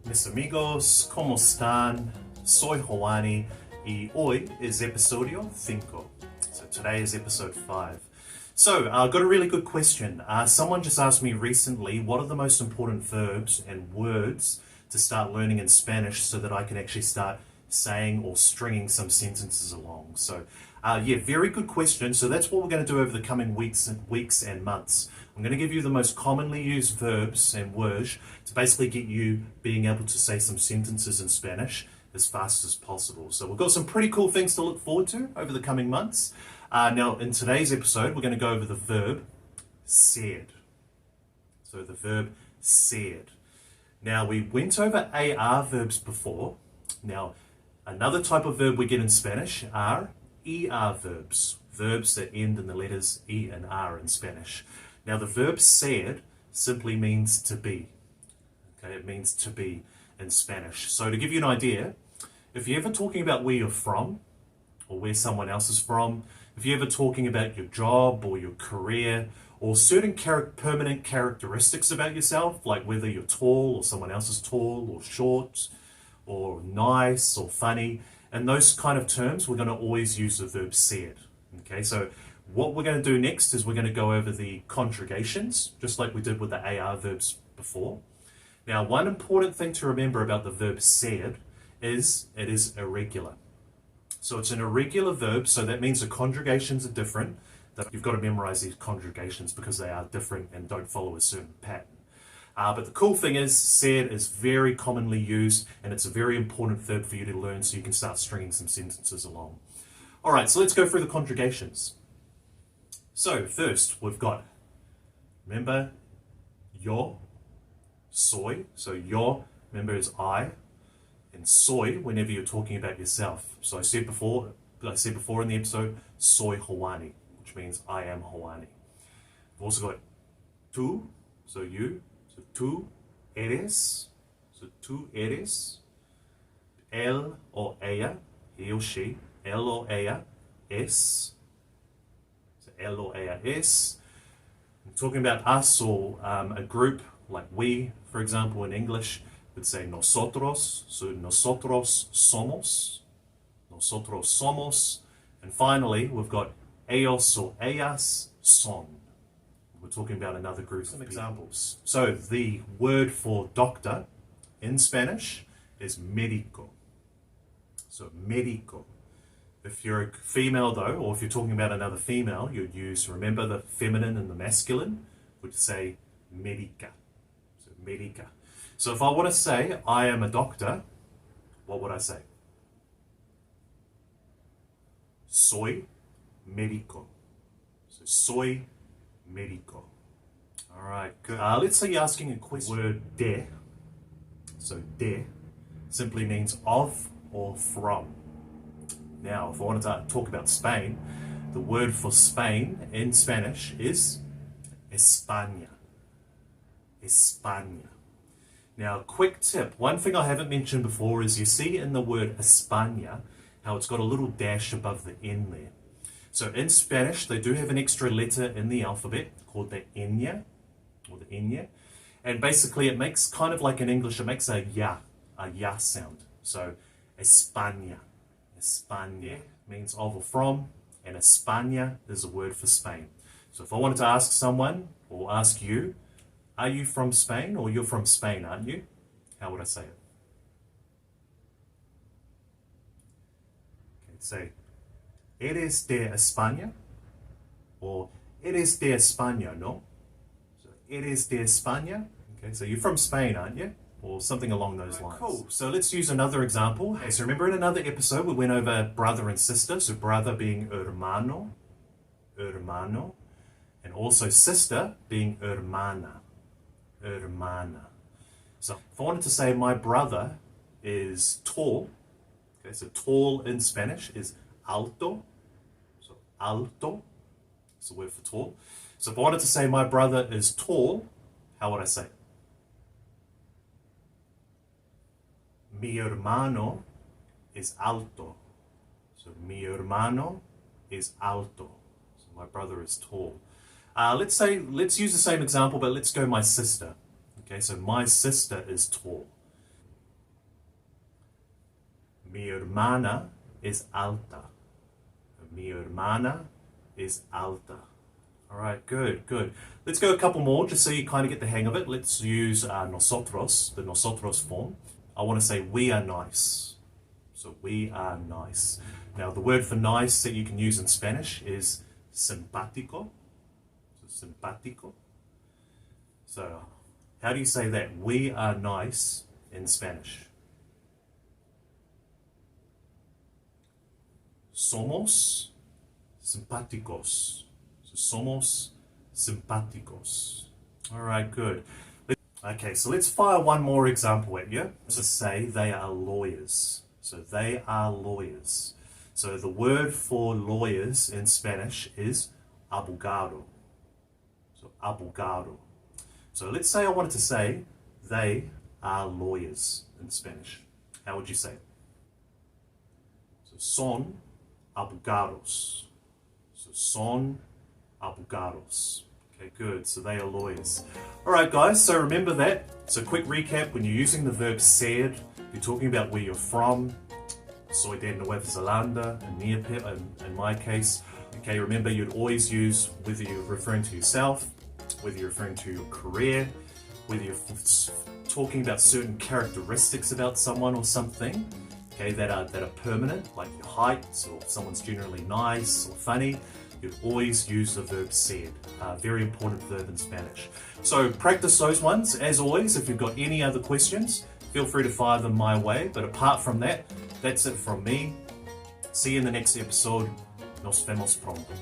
Mis amigos, ¿cómo están? Soy Joani y hoy es episodio 5. So today is episode 5. So I got a really good question. Someone just asked me recently, what are the most important verbs and words to start learning in Spanish so that I can actually start saying or stringing some sentences along? So yeah, very good question. So that's what we're going to do over the coming weeks and months. I'm going to give you the most commonly used verbs and words to basically get you being able to say some sentences in Spanish as fast as possible. So we've got some pretty cool things to look forward to over the coming months. Now, in today's episode, we're going to go over the verb ser. So the verb ser. Now, we went over AR verbs before. Now, another type of verb we get in Spanish are ER verbs. Verbs that end in the letters E and R in Spanish. Now, the verb ser simply means to be. Okay, it means to be in Spanish. So to give you an idea, if you're ever talking about where you're from or where someone else is from, if you're ever talking about your job or your career or certain permanent characteristics about yourself, like whether you're tall or someone else is tall or short or nice or funny, and those kind of terms, we're going to always use the verb ser. Okay, so what we're going to do next is we're going to go over the conjugations, just like we did with the AR verbs before. Now, one important thing to remember about the verb ser is it is irregular. So it's an irregular verb, so that means the conjugations are different. You've got to memorize these conjugations because they are different and don't follow a certain pattern. But the cool thing is, ser is very commonly used, and it's a very important verb for you to learn so you can start stringing some sentences along. All right, so let's go through the conjugations. So first, we've got, remember, yo, soy. So yo, remember, is I, and soy whenever you're talking about yourself. So I said before in the episode, soy Joani, which means I am Joani. We've also got tú, so you. So tú eres, so tú eres. Él o ella, he or she. Él o ella es. So él o ella es. I'm talking about us or a group, like we, for example, in English, would say nosotros. So nosotros somos. Nosotros somos. And finally, we've got ellos or ellas son. We're talking about another group. Some examples. So the word for doctor in Spanish is médico. So médico. If you're a female though, or if you're talking about another female, you'd use, remember the feminine and the masculine, would say médica. So médica. So if I want to say I am a doctor, what would I say? Soy médico. So soy médico. All right, good. Let's say you're asking a question. Word de. So de simply means of or from. Now, if I wanted to talk about Spain, the word for Spain in Spanish is España. España. Now, quick tip. One thing I haven't mentioned before is you see in the word España how it's got a little dash above the N there. So in Spanish, they do have an extra letter in the alphabet called the ñ, or the ñ. And basically it makes kind of like in English, it makes a ya sound. So España. España means of or from, and España is a word for Spain. So if I wanted to ask someone, or ask you, are you from Spain, or you're from Spain, aren't you? How would I say it? Okay, say, ¿eres de España? Or, ¿eres de España, no? So, ¿eres de España? Okay, so you're from Spain, aren't you? Or something along those lines. Cool. So let's use another example. So remember in another episode we went over brother and sister. So brother being hermano, hermano, and also sister being hermana, hermana. So if I wanted to say my brother is tall, okay, so tall in Spanish is alto. So alto is the word for tall. So if I wanted to say my brother is tall, how would I say it? Mi hermano es alto. So mi hermano is alto. So my brother is tall. Let's use the same example, but let's go my sister. Okay, so my sister is tall. Mi hermana es alta. Mi hermana is alta. All right, good, good. Let's go a couple more just so you kind of get the hang of it. Let's use nosotros, the nosotros form. I want to say we are nice. So we are nice. Now the word for nice that you can use in Spanish is simpático. So simpático. So how do you say that? We are nice in Spanish. Somos simpáticos. So somos simpáticos. All right, good. Okay, so let's fire one more example at you. To say they are lawyers. So they are lawyers. So the word for lawyers in Spanish is abogado. So abogado. So let's say I wanted to say they are lawyers in Spanish. How would you say it? So son abogados. So son abogados. Okay, good. So they are lawyers. All right, guys. So remember that. So quick recap. When you're using the verb ser, you're talking about where you're from. Soy de Nueva Zelanda, in my case. Okay, remember you'd always use whether you're referring to yourself, whether you're referring to your career, whether you're talking about certain characteristics about someone or something, okay, that are permanent, like your height, or if someone's generally nice or funny. You'd always use the verb ser. Very important verb in Spanish. So practice those ones. As always, if you've got any other questions, feel free to fire them my way. But apart from that, that's it from me. See you in the next episode. Nos vemos pronto.